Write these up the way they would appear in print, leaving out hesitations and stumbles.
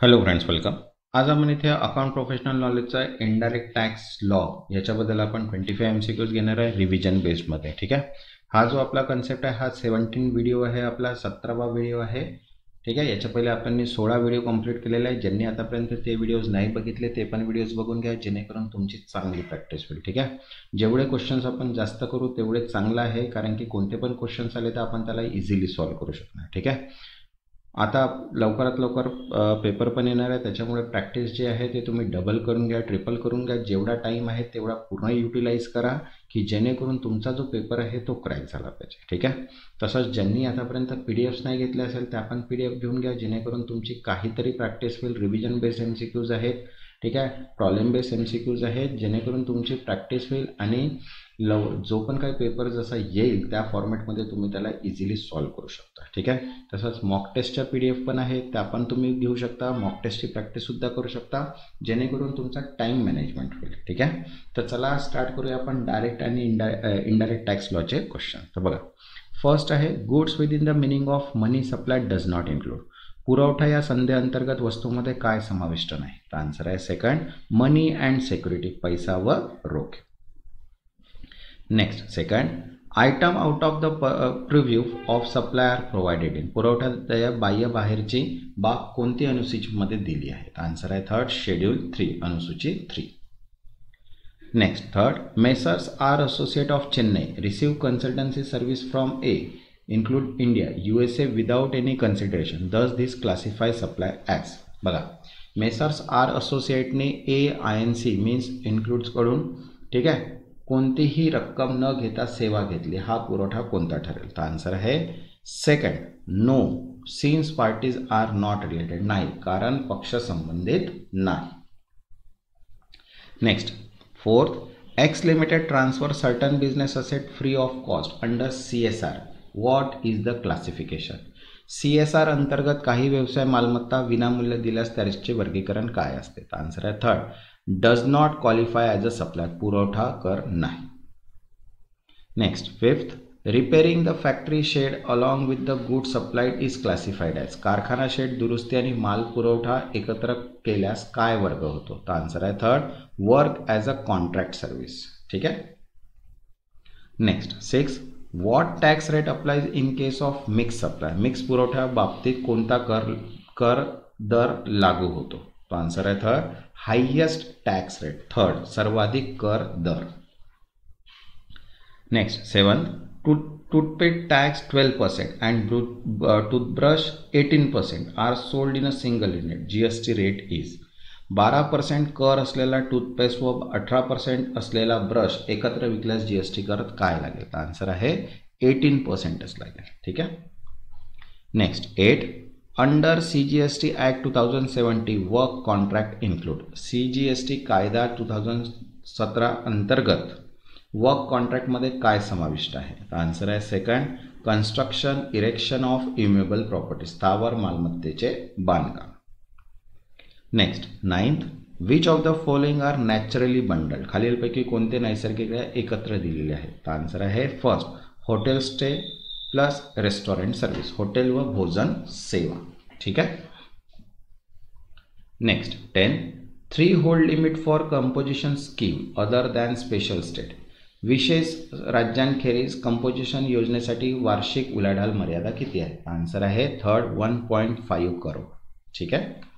Hello friends, welcome. आज आपण इथे अकाउंट प्रोफेशनल नॉलेजचा इनडायरेक्ट टॅक्स लॉ याच्याबद्दल आपण 25 MCQs घेणार आहे रिव्हिजन बेस्डमध्ये. ठीक आहे. हा जो आपला कन्सेप्ट आहे हा 17 व्हिडिओ आहे, आपला 17वा व्हिडिओ आहे. ठीक आहे. याच्या पहिले आपण 16 व्हिडिओ कंप्लीट केलेले आहे. ज्यांनी आतापर्यंत ते व्हिडिओज नाही बघितले ते पण व्हिडिओज बघून घ्या, जेणेकरून तुमची चांगली प्रॅक्टिस होईल. ठीक आहे. जेवढे क्वेश्चन्स आपण जास्त करू तेवढे चांगलं आहे, कारण की कोणते पण क्वेश्चन्स आले तर आपण त्याला इझिली सॉल्व्ह करू शकणार. ठीक आहे. आता लवकरात लवकर पेपर पण येणार आहे, त्याच्यामुळे प्रॅक्टिस जे आहे ते तुम्ही डबल करून घ्या, ट्रिपल करून घ्या. जेवढा टाईम आहे तेवढा पूर्ण युटिलाइज करा, की जेणेकरून तुमचा जो पेपर आहे तो क्रॅक झाला पाहिजे. ठीक आहे. तसंच ज्यांनी आतापर्यंत PDFs नाही घेतले असेल त्या पण PDF घेऊन घ्या, जेणेकरून तुमची काहीतरी प्रॅक्टिस होईल. रिव्हिजन बेस्ड MCQs आहेत. ठीक आहे. प्रॉब्लेम बेस्ड MCQs आहेत, जेणेकरून तुमची प्रॅक्टिस होईल आणि जो पण काही पेपर जसा येईल त्या फॉर्मॅटमध्ये तुम्ही त्याला इझिली सॉल्व्ह करू शकता. ठीक आहे. तसंच मॉक टेस्टच्या PDF पण आहेत, त्या पण तुम्ही घेऊ शकता. मॉक टेस्टची प्रॅक्टिससुद्धा करू शकता, जेणेकरून तुमचा टाईम मॅनेजमेंट होईल. ठीक आहे. तर चला स्टार्ट करूया आपण डायरेक्ट आणि इनडायरेक्ट टॅक्स लॉचे क्वेश्चन. तर बघा, फर्स्ट आहे goods with in the meaning of money supply does not include. पुरवठा या संधीअंतर्गत वस्तूमध्ये काय समाविष्ट नाही? तर आन्सर आहे सेकंड, मनी अँड सिक्युरिटी, पैसा व रोख. Next, second, item out of the preview of supplier provided in. पुरवठा बाह्य बाहेरची बाब कोणती अनुसूचीमध्ये दिली आहे? आन्सर आहे थर्ड, शेड्यूल 3, अनुसूची 3. Next, third, messrs R associate of Chennai receive consultancy service from A include India, USA without any consideration. Thus this classify supply as. बघा, मेसर्स आर असोसिएटने AINC मीन्स इन्क्लूड्स कडून, ठीक आहे, कोणतीही रक्कम न घेता सेवा घेतली, हा पुरवठा कोणता ठरेल? तर आन्सर आहे second, no, since parties are not related. नाही, कारण पक्ष संबंधित नाही. Next, fourth, X limited transfer certain business asset free of cost under CSR. What is the classification? CSR अंतर्गत काही व्यवसाय मालमत्ता विनामूल्य दिल्यास त्याचे वर्गीकरण काय असते? तर आन्सर आहे third, does not qualify as a supply, पुरवठा कर नाही. Next, fifth, repairing the factory shed along with the good supplied is classified as. कारखाना शेड दुरुस्ती आणि माल पुरवठा एकत्र केल्यास काय वर्ग होतो? तर आन्सर आहे third, work as a contract service. ठीक आहे. Next, six, what tax rate applies in case of mix supply. Mix पुरवठ्या बाबतीत कोणता कर दर लागू होतो? तो आन्सर आहे third, highest tax rate. Third, सर्वाधिक कर दर. Next, seven, toothpaste tax 12% and toothbrush 18% are sold in a single unit. GST rate is. 12% कर असलेला टूथपेस्ट व 18% असलेला ब्रश एकत्र विकल्यास GST कर काय लागेल? तर आन्सर आहे 18%च लागेल. ठीक आहे. Next, 8, under CGST act 2070 work contract include. CGST कायदा 2017 अंतर्गत वर्क कॉन्ट्रॅक्टमध्ये काय समाविष्ट आहे? तर आन्सर आहे second, construction erection of immovable property, स्थावर मालमत्तेचे बांधकाम. Next, ninth, which of the following are naturally bundled. खालीलपैकी कोणते नैसर्गिक एकत्र दिलेले आहेत? तर आन्सर आहे first, hotel stay plus restaurant service, hotel व भोजन सेवा. ठीक आहे. Next, 10, 3 hold limit for composition scheme other than special state. विशेष राज्यांखेरीज कंपोजिशन योजनेसाठी वार्षिक उलाढाल मर्यादा किती आहे? आन्सर आहे थर्ड, 1.5 करोड. ठीक आहे.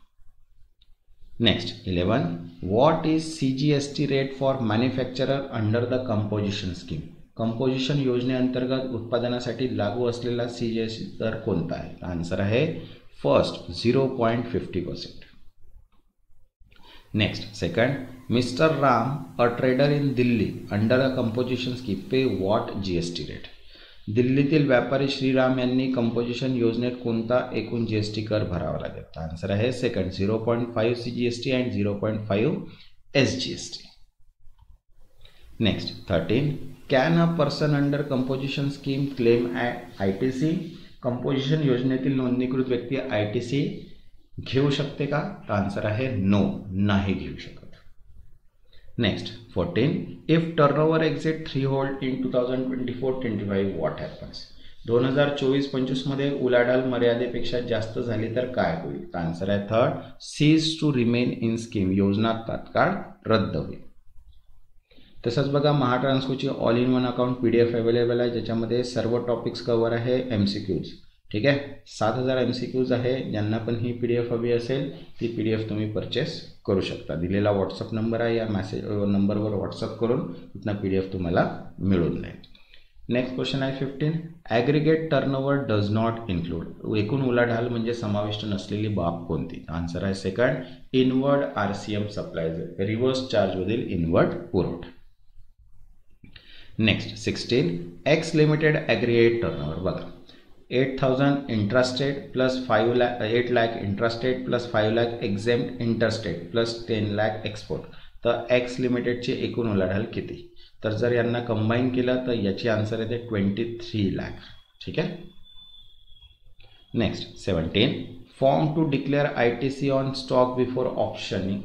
Next, 11, what is CGST rate for manufacturer under the composition scheme. Composition योजनेअंतर्गत उत्पादनासाठी लागू असलेला CGST दर कोणता आहे? आन्सर आहे first, 0.50%. Next, second, mister Ram, a trader in Delhi under a composition scheme pay what GST rate. दिल्लीतील व्यापारी श्रीराम यांनी कंपोजिशन योजनेत कोणता एकूण GST कर भरावा लागेल? तर आन्सर आहे second, 0.5 CGST and 0.5 SGST. Next, 13, can a person under composition scheme claim ITC. Composition योजनेतील नोंदणीकृत व्यक्ती ITC घेऊ शकते का? तर आन्सर आहे नो, नाही घेऊ शकत. Next, 14, if turnover exit 3 hold in 2024-25 what happens. 2024-25 मध्ये उलाढाल मर्यादेपेक्षा जास्त झाली तर काय होईल? तर आन्सर आहे third, ceases to remain in scheme, योजना तात्काळ रद्द होईल. तसंच बघा महाट्रान्सकोची all in one account PDF available आहे, ज्याच्यामध्ये सर्व टॉपिक्स कव्हर आहे, MCQs. ठीक आहे, 7000 MCQs आहे. ज्यांना पण ही PDF हवी असेल ती PDF तुम्ही परचेस करू शकता. दिलेला व्हॉट्सअप नंबर आहे, या मेसेज नंबरवर व्हॉट्सअप करून इथनं PDF तुम्हाला मिळून जाईल. नेक्स्ट क्वेश्चन आहे 15. Aggregate turnover does not include, एकूण उलाढाल म्हणजे समाविष्ट नसलेली बाब कोणती? आन्सर आहे second, inward RCM supplies, reverse चार्जमधील इनवर्ड पुरवठा. Next 16. X limited aggregate turnover बघा, 8,000 intrastate plus 8 lakh intrastate plus 5 lakh exempt interstate plus 10 lakh export. तर एक्स लिमिटेडची एकूण उलाढाल किती? तर जर यांना कंबाईन केलं तर याची आन्सर येते 23 लाख. ठीक आहे. Next 17. Form to declare ITC on stock before optioning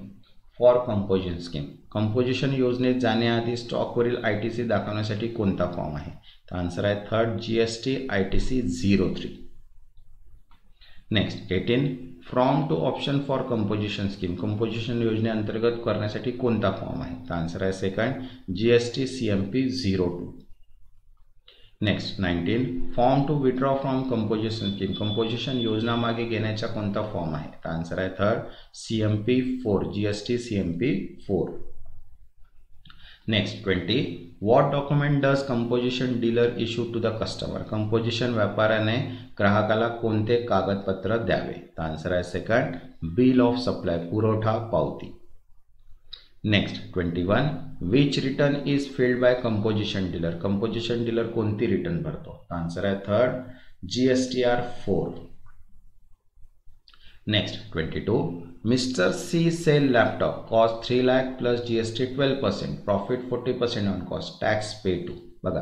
for composition scheme, composition योजनेत जाण्याआधी स्टॉकवरील ITC दाखवण्यासाठी कोणता फॉर्म आहे? तर आन्सर आहे third, GST ITC 03. Next 18. From to option for composition scheme, composition योजनेअंतर्गत करण्यासाठी कोणता फॉर्म आहे? तर आन्सर आहे second, GST CMP 02. Next 19. Form to withdraw from composition scheme, composition योजना मागे घेण्याचा कोणता फॉर्म आहे? तर आन्सर आहे third, CMP 4, GST CMP 4. Next 20. What document does composition dealer issue to the customer, composition व्यापाऱ्याने ग्राहकाला कोणते कागदपत्र द्यावे? तर आन्सर आहे सेकंड, बिल ऑफ सप्लाय, पुरवठा पावती. Next 21. Which return is filed by composition dealer, composition dealer कोणती रिटर्न भरतो? आन्सर आहे third, GSTR 4. Next 22. Mister C sell laptop, cost 3 lakh plus GST 12%, profit 40% on cost, tax pay to. बघा,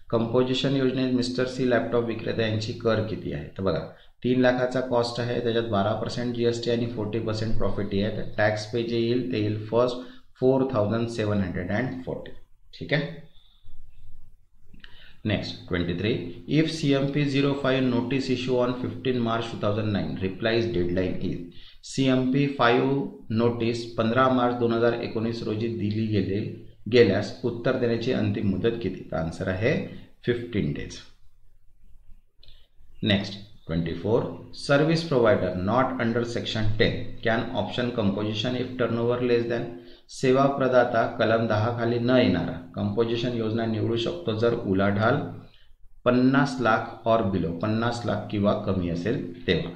composition योजनेत mister C laptop विक्रेता यांची कर किती आहे? तर बघा, 3 लाखाचा कॉस्ट आहे, त्याच्यात 12% GST आणि 40% प्रॉफिट आहे. तर टॅक्स पे जे येईल ते येईल फर्स्ट 4,740. ठीक आहे. Next 23. If CMP 05 notice issue on 15 March 2009, replies deadline is, CMP 5 notice 15 March 2019 रोजी दिली गेल्यास उत्तर देण्याची अंतिम मुदत किती? तर आन्सर आहे 15 days. Next 24. Service provider not under section 10 can option composition if turnover less than, सेवा प्रदाता कलम 10 खाली न येणारा कंपोजिशन योजना निवडू शकतो जर उलाढाल 50 लाख और बिलो, 50 लाख किंवा कमी असेल तेव्हा.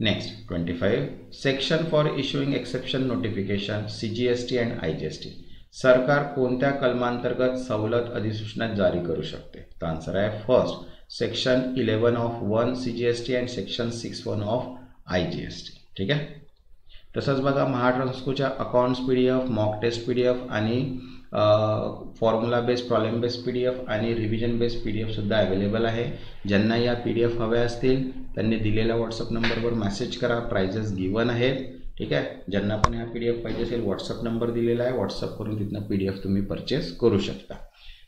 Next 25. Section for issuing exception notification CGST and IGST, सरकार कोणत्या कलमांतर्गत सवलत अधिसूचना जारी करू शकते? तर आन्सर आहे first, section 11 of 1 CGST and section 61 of IGST. ठीक आहे. तसंच बघा, महाट्रान्सकोच्या accounts PDF, mock test PDF आणि formula based, problem based PDF आणि रिव्हिजन बेस्ड PDF सुद्धा अवेलेबल आहे. ज्यांना या PDF हव्या असतील त्यांनी दिलेल्या व्हॉट्सअप नंबरवर मेसेज करा, प्राइजेस गिवन आहेत. ठीक आहे. ज्यांना पण हा PDF पाहिजे असेल व्हॉट्सअप नंबर दिलेला आहे, व्हॉट्सअप करून तिथनं PDF तुम्ही परचेस करू शकता.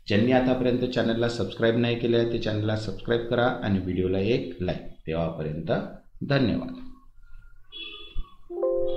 ज्यांनी आतापर्यंत चॅनलला सबस्क्राईब नाही केले आहे ते चॅनलला सबस्क्राईब करा आणि व्हिडिओला एक लाईक. तेव्हापर्यंत धन्यवाद.